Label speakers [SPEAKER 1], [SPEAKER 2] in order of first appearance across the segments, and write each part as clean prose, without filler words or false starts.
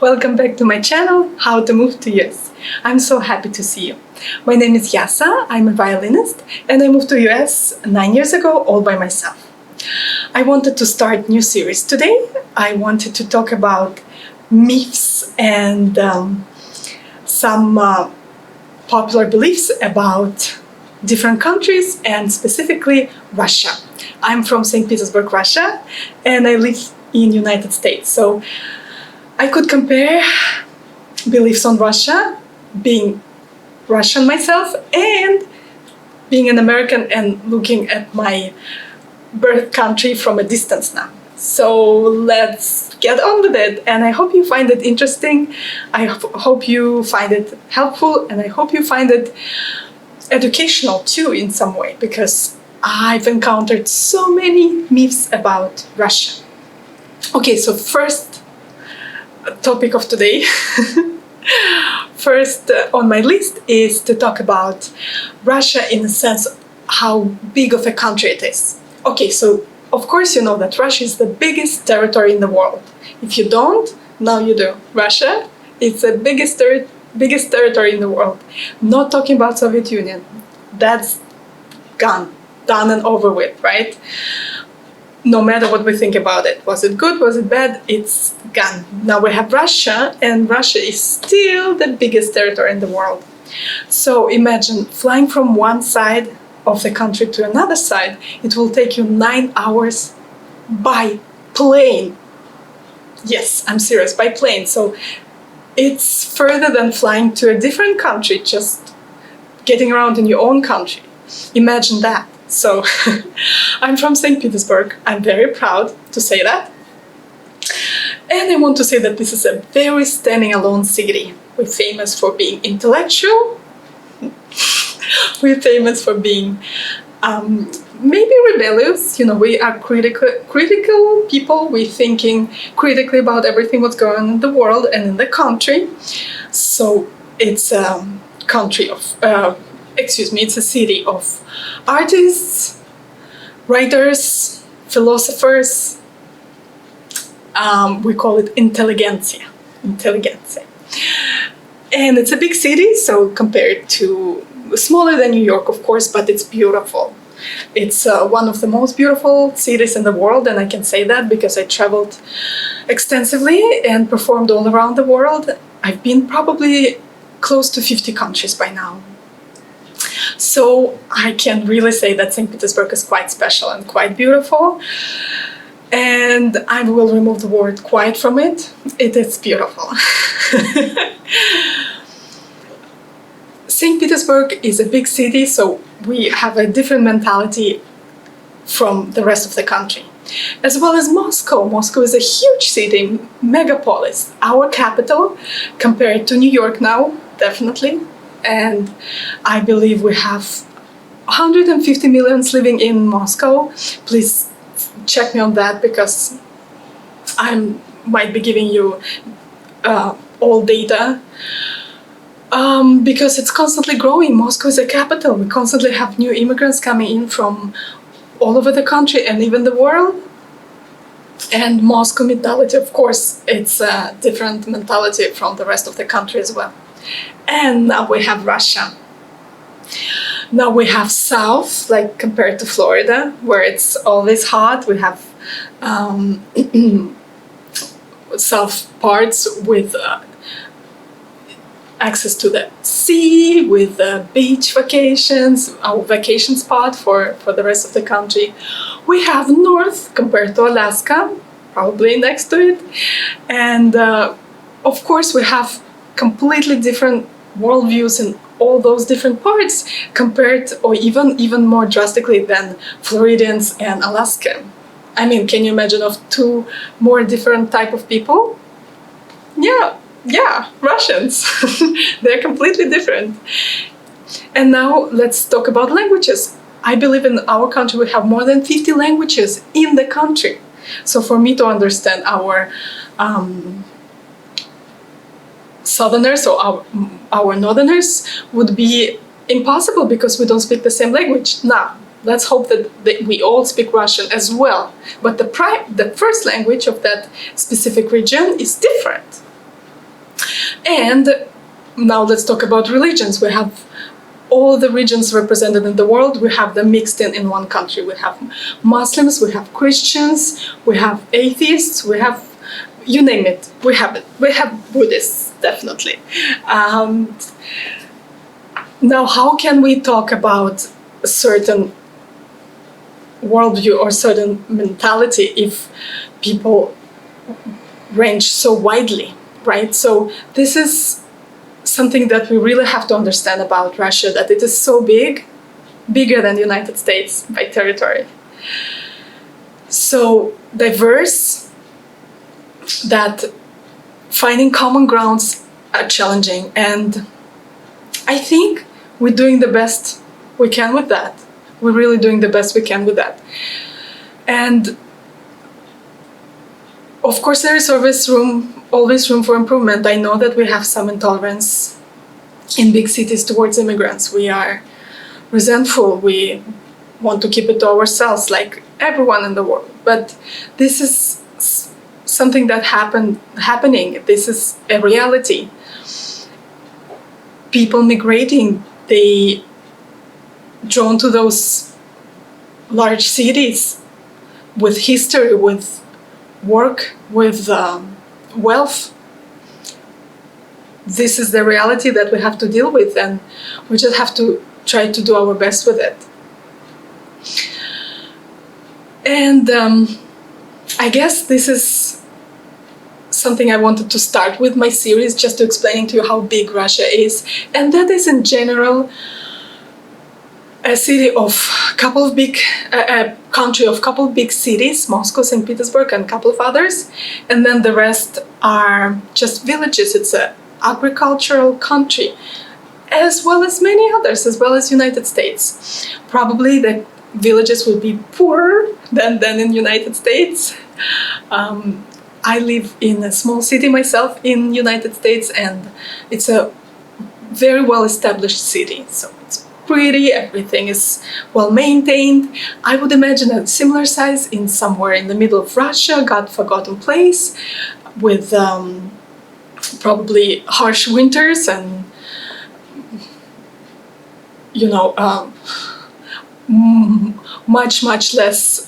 [SPEAKER 1] Welcome back to my channel, How to Move to US. I'm so happy to see you. My name is Yasa, I'm a violinist, and I moved to US 9 years ago all by myself. I wanted to start a new series today. I wanted to talk about myths and some popular beliefs about different countries and specifically Russia. I'm from Saint Petersburg, Russia, and I live in United States. So I could compare beliefs on Russia, being Russian myself, and being an American and looking at my birth country from a distance now. So let's get on with it, and I hope you find it interesting. I hope you find it helpful, and I hope you find it educational too in some way, because I've encountered so many myths about Russia. Okay, so first topic of today. First on my list is to talk about Russia in the sense how big of a country it is. Okay, so of course you know that Russia is the biggest territory in the world. If you don't, now you do. Russia is the biggest territory in the world. Not talking about Soviet Union. That's gone, done and over with, right? No matter what we think about it. Was it good? Was it bad? It's gone. Now we have Russia, and Russia is still the biggest territory in the world. So imagine flying from one side of the country to another side. It will take you 9 hours by plane. Yes, I'm serious, by plane. So it's further than flying to a different country, just getting around in your own country. Imagine that. So I'm from Saint Petersburg. I'm very proud to say that. And I want to say that this is a very standing alone city. We're famous for being intellectual. We're famous for being maybe rebellious. You know, we are critical people. We're thinking critically about everything what's going on in the world and in the country. So it's a country of it's a city of artists, writers, philosophers. We call it intelligentsia. And it's a big city, so compared to smaller than New York, of course, but it's beautiful. It's one of the most beautiful cities in the world, and I can say that because I traveled extensively and performed all around the world. I've been probably close to 50 countries by now. So I can really say that St. Petersburg is quite special and quite beautiful. And I will remove the word "quite" from it. It is beautiful. St. Petersburg is a big city, so we have a different mentality from the rest of the country. As well as Moscow. Moscow is a huge city, megapolis, our capital, compared to New York now, definitely. And I believe we have 150 millions living in Moscow. Please check me on that, because I might be giving you all data. Because it's constantly growing. Moscow is a capital. We constantly have new immigrants coming in from all over the country and even the world. And Moscow mentality, of course, it's a different mentality from the rest of the country as well. And now we have Russia. Now we have South, like compared to Florida, where it's always hot. We have South parts with access to the sea, with beach vacations, our vacation spot for the rest of the country. We have North, compared to Alaska, probably next to it. And of course we have completely different worldviews in all those different parts, compared or even more drastically than Floridians and Alaska. I mean, can you imagine of two more different type of people? Yeah, Russians. They're completely different. And now let's talk about languages. I believe in our country we have more than 50 languages in the country. So for me to understand our Southerners or our Northerners would be impossible, because we don't speak the same language. Now, let's hope that we all speak Russian as well. But the first language of that specific region is different. And now let's talk about religions. We have all the regions represented in the world. We have them mixed in one country. We have Muslims, we have Christians, we have atheists, we have, you name it, we have it. We have Buddhists, definitely. Now, how can we talk about a certain worldview or certain mentality if people range so widely, right? So this is something that we really have to understand about Russia, that it is so big, bigger than the United States by territory. So diverse that finding common grounds are challenging. And I think we're doing the best we can with that. We're really doing the best we can with that. And of course, there is always room for improvement. I know that we have some intolerance in big cities towards immigrants. We are resentful. We want to keep it to ourselves, like everyone in the world. But this is something that happening. This is a reality. People migrating, they drawn to those large cities with history, with work, with wealth. This is the reality that we have to deal with, and we just have to try to do our best with it. And I guess this is something I wanted to start with my series, just to explaining to you how big Russia is, and that is in general a city of a country of couple of big cities, Moscow, Saint Petersburg, and a couple of others, and then the rest are just villages. It's an agricultural country, as well as many others, as well as United States. Probably the villages will be poorer than in United States. I live in a small city myself in United States, and it's a very well-established city. So it's pretty, everything is well maintained. I would imagine a similar size in somewhere in the middle of Russia, God-forgotten place, with probably harsh winters and much less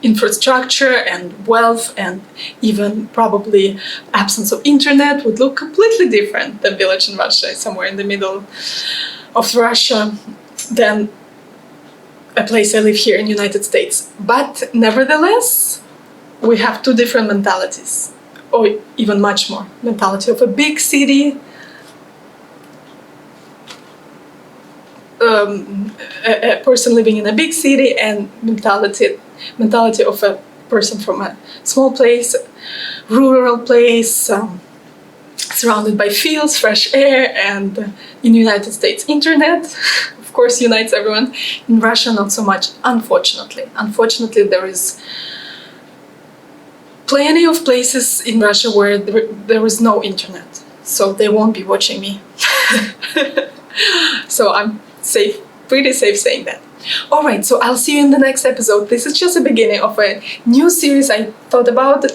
[SPEAKER 1] infrastructure and wealth, and even probably absence of internet would look completely different. The village in Russia, somewhere in the middle of Russia, than a place I live here in the United States. But nevertheless, we have two different mentalities, or even much more. Mentality of a big city, a person living in a big city, and mentality of a person from a small place, rural place, surrounded by fields, fresh air, and in the United States, internet, of course, unites everyone. In Russia, not so much, unfortunately. Unfortunately, there is plenty of places in Russia where there is no internet, so they won't be watching me. So I'm pretty safe saying that. Alright, so I'll see you in the next episode. This is just the beginning of a new series I thought about,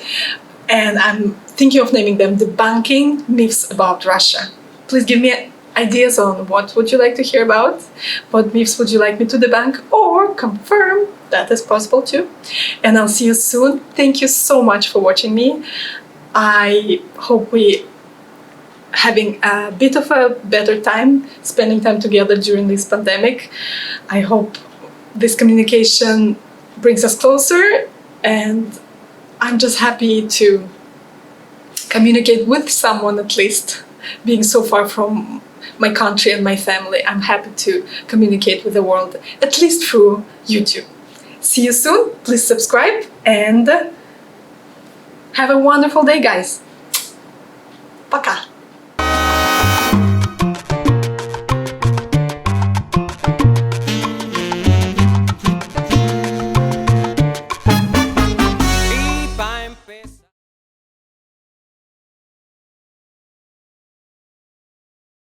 [SPEAKER 1] and I'm thinking of naming them Debunking Myths About Russia. Please give me ideas on what would you like to hear about, what myths would you like me to debunk or confirm. That is possible too. And I'll see you soon. Thank you so much for watching me. I hope we having a bit of a better time, spending time together during this pandemic. I hope this communication brings us closer, and I'm just happy to communicate with someone, at least, being so far from my country and my family. I'm happy to communicate with the world, at least through YouTube. See you soon. Please subscribe and have a wonderful day, guys. Пока.